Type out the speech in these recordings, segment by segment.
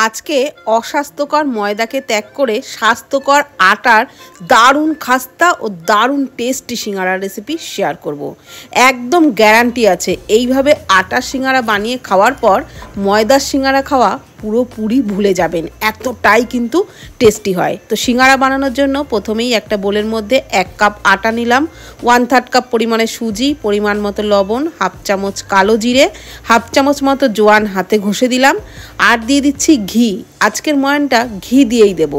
আজকে অস্বাস্থ্যকর ময়দাকে ত্যাগ করে স্বাস্থ্যকর আটার দারুণ খাস্তা ও দারুণ টেস্টি সিঙ্গাড়ার রেসিপি শেয়ার করব। একদম গ্যারান্টি আছে এইভাবে আটার সিঙ্গাড়া বানিয়ে খাওয়ার পর ময়দার সিঙ্গাড়া খাওয়া পুরোপুরি ভুলে যাবেন, এতটাই কিন্তু টেস্টি হয়। তো সিঙ্গাড়া বানানোর জন্য প্রথমেই একটা বোলের মধ্যে 1 কাপ আটা নিলাম, 1/3 কাপ পরিমাণে সুজি, পরিমাণ মতো লবণ, হাফ চামচ কালো জিরে, হাফ চামচ মতো জোয়ান হাতে ঘষে দিলাম, আর দিয়ে দিচ্ছি ঘি। আজকের ময়ানটা ঘি দিয়েই দেব,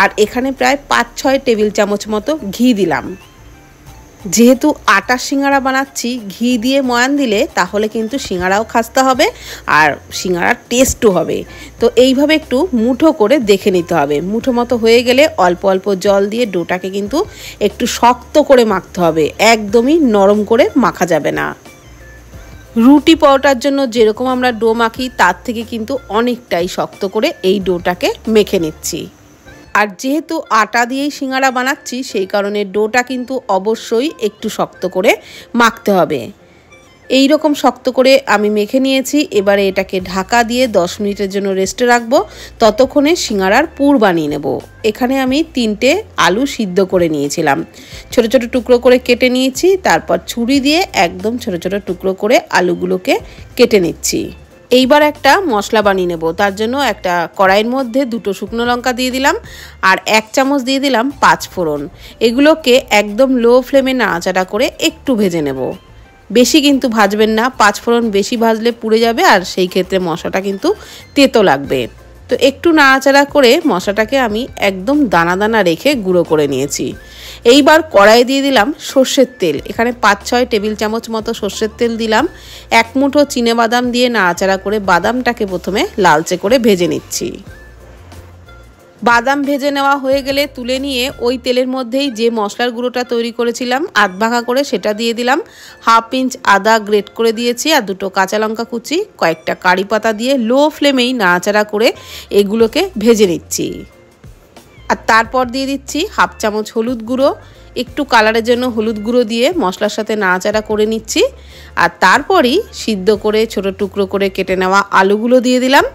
আর এখানে প্রায় 5-6 টেবিল চামচ মতো ঘি দিলাম। যেহেতু আটার সিঙ্গাড়া বানাচ্ছি, ঘি দিয়ে ময়ান দিলে তাহলে কিন্তু সিঙ্গাড়াও খাস্তা হবে আর সিঙ্গাড়ার টেস্টও হবে। তো এইভাবে একটু মুঠো করে দেখে নিতে হবে। মুঠো মতো হয়ে গেলে অল্প অল্প জল দিয়ে ডোটাকে কিন্তু একটু শক্ত করে মাখতে হবে, একদমই নরম করে মাখা যাবে না। রুটি পরোটার জন্য যেরকম আমরা ডো মাখি তার থেকে কিন্তু অনেকটাই শক্ত করে এই ডোটাকে মেখে নিচ্ছি। আর যেহেতু আটা দিয়েই সিঙ্গাড়া বানাচ্ছি সেই কারণে ডোটা কিন্তু অবশ্যই একটু শক্ত করে মাখতে হবে। এই রকম শক্ত করে আমি মেখে নিয়েছি। এবারে এটাকে ঢাকা দিয়ে 10 মিনিটের জন্য রেস্টে রাখবো। ততক্ষণে সিঙ্গাড়ার পুর বানিয়ে নেব। এখানে আমি 3টে আলু সিদ্ধ করে নিয়েছিলাম, ছোট ছোট টুকরো করে কেটে নিয়েছি। তারপর ছুরি দিয়ে একদম ছোট ছোট টুকরো করে আলুগুলোকে কেটে নিচ্ছি। এইবার একটা মশলা বানিয়ে নেব। তার জন্য একটা কড়াইয়ের মধ্যে 2টো শুকনো লঙ্কা দিয়ে দিলাম আর 1 চামচ দিয়ে দিলাম 5 ফোড়ন। এগুলোকে একদম লো ফ্লেমে নাড়াচাড়া করে একটু ভেজে নেব। বেশি কিন্তু ভাজবেন না, 5 ফোড়ন বেশি ভাজলে পুড়ে যাবে আর সেই ক্ষেত্রে মশলাটা কিন্তু তেতো লাগবে। তো একটু নাড়াচাড়া করে মশলাটাকে আমি একদম দানা দানা রেখে গুঁড়ো করে নিয়েছি। এইবার কড়াইয়ে দিয়ে দিলাম সর্ষের তেল। এখানে 5-6 টেবিল চামচ মতো সর্ষের তেল দিলাম। 1 মুঠো চিনেবাদাম দিয়ে নাড়াচাড়া করে বাদামটাকে প্রথমে লালচে করে ভেজে নিচ্ছি। বাদাম ভেজে নেওয়া হয়ে গেলে তুলে নিয়ে ওই তেলের মধ্যেই যে মশলার গুঁড়োটা তৈরি করেছিলাম আধভাঙা করে সেটা দিয়ে দিলাম। 1/2 ইঞ্চ আদা গ্রেট করে দিয়েছি আর 2টো কাঁচা লঙ্কা কুচি, কয়েকটা কারি পাতা দিয়ে লো ফ্লেমেই নাড়াচাড়া করে এগুলোকে ভেজে নিচ্ছি। আর তারপর দিয়ে দিচ্ছি 1/2 চামচ হলুদ গুঁড়ো। একটু কালারের জন্য হলুদ গুঁড়ো দিয়ে মশলার সাথে নাড়াচাড়া করে নিচ্ছি। আর তারপরই সিদ্ধ করে ছোট টুকরো করে কেটে নেওয়া আলুগুলো দিয়ে দিলাম।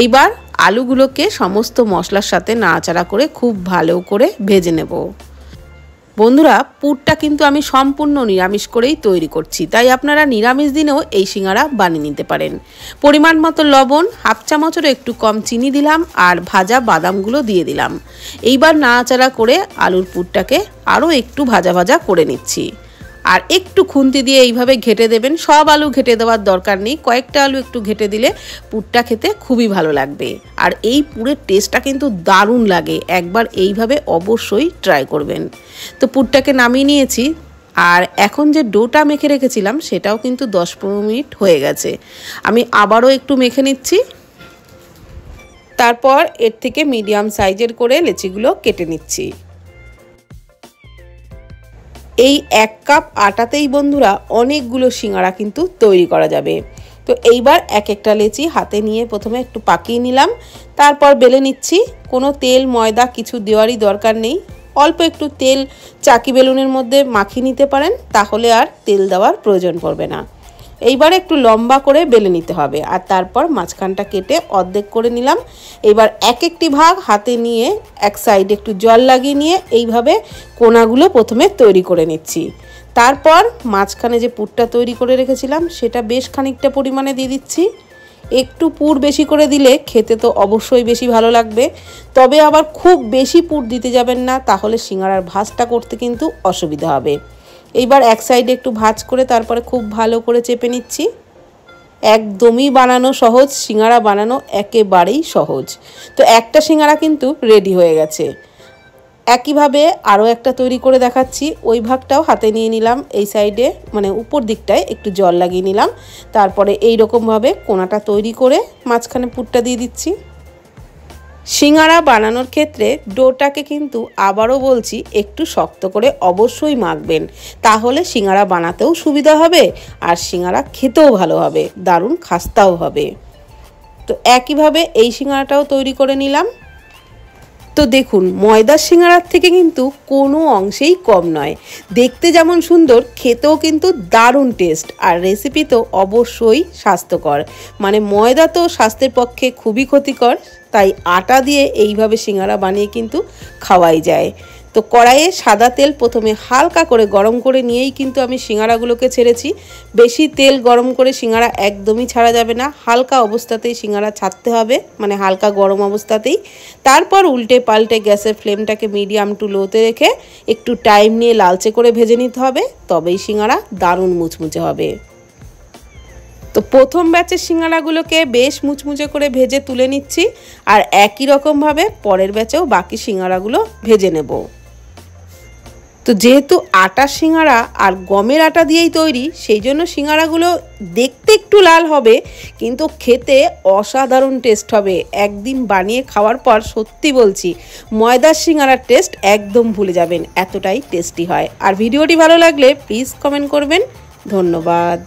এইবার আলুগুলোকে সমস্ত মশলার সাথে নাড়াচাড়া করে খুব ভালো করে ভেজে নেব। বন্ধুরা, পুরটা কিন্তু আমি সম্পূর্ণ নিরামিষ করেই তৈরি করছি, তাই আপনারা নিরামিষ দিনেও এই সিঙ্গাড়া বানিয়ে নিতে পারেন। পরিমাণ মতো লবণ, 1/2 চামচেরও একটু কম চিনি দিলাম আর ভাজা বাদামগুলো দিয়ে দিলাম। এইবার নাড়াচাড়া করে আলুর পুরটাকে আরও একটু ভাজা ভাজা করে নিচ্ছি। আর একটু খুন্তি দিয়ে এইভাবে ঘেটে দেবেন। সব আলু ঘেটে দেওয়ার দরকার নেই, কয়েকটা আলু একটু ঘেটে দিলে পুরটা খেতে খুবই ভালো লাগবে। আর এই পুরের টেস্টটা কিন্তু দারুণ লাগে, একবার এইভাবে অবশ্যই ট্রাই করবেন। তো পুরটাকে নামিয়ে নিয়েছি আর এখন যে ডোটা মেখে রেখেছিলাম সেটাও কিন্তু 10-15 মিনিট হয়ে গেছে। আমি আবারও একটু মেখে নিচ্ছি। তারপর এর থেকে মিডিয়াম সাইজের করে লেচিগুলো কেটে নিচ্ছি। এই 1 কাপ আটাতেই বন্ধুরা অনেকগুলো সিঙ্গাড়া কিন্তু তৈরি করা যাবে। তো এইবার এক একটা লেচি হাতে নিয়ে প্রথমে একটু পাকিয়ে নিলাম, তারপর বেলে নিচ্ছি। কোনো তেল ময়দা কিছু দেওয়ারই দরকার নেই, অল্প একটু তেল চাকি বেলুনের মধ্যে মাখিয়ে নিতে পারেন, তাহলে আর তেল দেওয়ার প্রয়োজন পড়বে না। এইবার একটু লম্বা করে বেলে নিতে হবে আর তারপর মাঝখানটা কেটে অর্ধেক করে নিলাম। এবার এক একটি ভাগ হাতে নিয়ে এক সাইডে একটু জল লাগিয়ে নিয়ে এইভাবে কোনাগুলো প্রথমে তৈরি করে নিচ্ছি। তারপর মাঝখানে যে পুরটা তৈরি করে রেখেছিলাম সেটা বেশ খানিকটা পরিমাণে দিয়ে দিচ্ছি। একটু পুর বেশি করে দিলে খেতে তো অবশ্যই বেশি ভালো লাগবে, তবে আবার খুব বেশি পুর দিতে যাবেন না, তাহলে সিঙ্গাড়ার ভাজটা করতে কিন্তু অসুবিধা হবে। এইবার এক সাইডে একটু ভাজ করে তারপরে খুব ভালো করে চেপে নিচ্ছি। একদমই বানানো সহজ, সিঙ্গাড়া বানানো একেবারেই সহজ। তো একটা সিঙ্গাড়া কিন্তু রেডি হয়ে গেছে। একইভাবে আরও একটা তৈরি করে দেখাচ্ছি। ওই ভাগটাও হাতে নিয়ে নিলাম, এই সাইডে মানে উপর দিকটায় একটু জল লাগিয়ে নিলাম। তারপরে এই রকমভাবে কোনাটা তৈরি করে মাঝখানে পুরটা দিয়ে দিচ্ছি। সিঙ্গাড়া বানানোর ক্ষেত্রে ডোটাকে কিন্তু আবারও বলছি একটু শক্ত করে অবশ্যই মাখবেন, তাহলে সিঙ্গাড়া বানাতেও সুবিধা হবে আর সিঙ্গাড়া খেতেও ভালো হবে, দারুণ খাস্তাও হবে। তো একইভাবে এই সিঙ্গাড়াটাও তৈরি করে নিলাম। তো দেখুন, ময়দার সিঙ্গারার থেকে কিন্তু কোনো অংশেই কম নয়। দেখতে যেমন সুন্দর, খেতেও কিন্তু দারুণ টেস্ট, আর রেসিপি তো অবশ্যই স্বাস্থ্যকর। মানে ময়দা তো স্বাস্থ্যের পক্ষে খুবই ক্ষতিকর, তাই আটা দিয়ে এইভাবে সিঙ্গারা বানিয়ে কিন্তু খাওয়াই যায়। তো কড়াইয়ে সাদা তেল প্রথমে হালকা করে গরম করে নিয়েই কিন্তু আমি সিঙ্গারাগুলোকে ছেড়েছি। বেশি তেল গরম করে সিঙ্গারা একদমই ছাড়া যাবে না, হালকা অবস্থাতেই সিঙ্গারা ছাড়তে হবে, মানে হালকা গরম অবস্থাতেই। তারপর উল্টে পাল্টে গ্যাসের ফ্লেমটাকে মিডিয়াম টু লোতে রেখে একটু টাইম নিয়ে লালচে করে ভেজে নিতে হবে, তবেই সিঙ্গারা দারুণ মুচমুচে হবে। তো প্রথম ব্যাচের সিঙ্গারাগুলোকে বেশ মুচমুচে করে ভেজে তুলে নিচ্ছি, আর একই রকমভাবে পরের ব্যাচেও বাকি সিঙ্গারাগুলো ভেজে নেব। তো যেহেতু আটার সিঙ্গারা আর গমের আটা দিয়েই তৈরি, সেই জন্য সিঙ্গারাগুলো দেখতে একটু লাল হবে, কিন্তু খেতে অসাধারণ টেস্ট হবে। একদিন বানিয়ে খাওয়ার পর সত্যি বলছি, ময়দার সিঙ্গারার টেস্ট একদম ভুলে যাবেন, এতটাই টেস্টি হয়। আর ভিডিওটি ভালো লাগলে প্লিজ কমেন্ট করবেন। ধন্যবাদ।